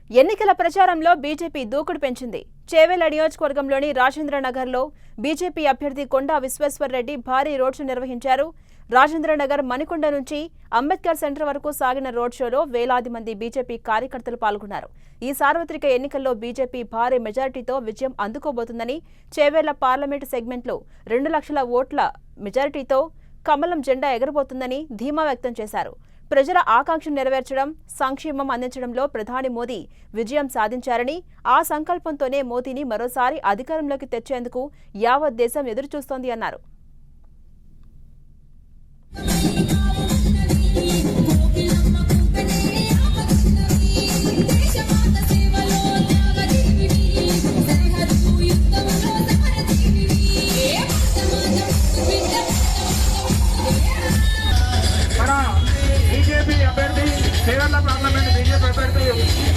ఎన్నికల ప్రచారంలో బీజేపీ దూకుడు పెంచింది. చేవెళ్ల నియోజకవర్గంలోని రాజేంద్రనగర్లో బీజేపీ అభ్యర్థి కొండా విశ్వేశ్వర్రెడ్డి భారీ రోడ్ షో నిర్వహించారు. రాజేంద్రనగర్ మణికొండ నుంచి అంబేద్కర్ సెంటర్ వరకు సాగిన రోడ్ షోలో వేలాది మంది బీజేపీ కార్యకర్తలు పాల్గొన్నారు. ఈ సార్వత్రిక ఎన్నికల్లో బీజేపీ భారీ మెజారిటీతో విజయం అందుకోబోతుందని, చేవెళ్ల పార్లమెంటు సెగ్మెంట్లో 2 లక్షల ఓట్ల మెజారిటీతో కమలం జెండా ఎగరబోతుందని ధీమా వ్యక్తం చేశారు. ప్రజల ఆకాంక్ష నెరవేర్చడం, సంక్షేమం అందించడంలో ప్రధాని మోదీ విజయం సాధించారని, ఆ సంకల్పంతోనే మోదీని మరోసారి అధికారంలోకి తెచ్చేందుకు యావత్ దేశం ఎదురుచూస్తోంది అన్నారు. చేవెళ్ల పార్లమెంట్ బీజేపీ అభ్యర్థి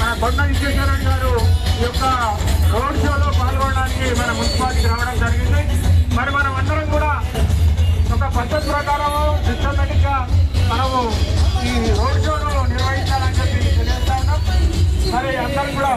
మన కొండా విశ్వేశ్వరరెడ్డి గారు ఈ యొక్క రోడ్ షోలో పాల్గొనడానికి మన మున్సిపాలిటీకి రావడం జరిగింది. మరి మనం అందరం కూడా ఒక పద్ధతి ప్రకారం సిస్టమేటిక్ గా మనము ఈ రోడ్ షోను నిర్వహించాలని చెప్పి తెలియజేస్తా ఉన్నాం. మరి అందరం కూడా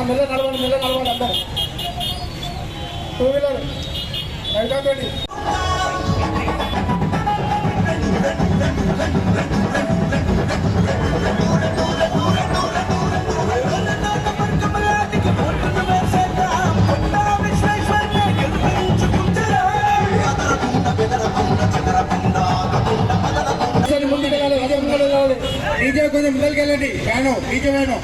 మెల్ల నడవండి అందరు 2 వీలర్ రైతాండి. ముందుకు వెళ్ళాలి, అదే ముందుకు వెళ్ళాలి. డీజే కొంచెం ముందరికి వెళ్ళండి, డీజే వేణు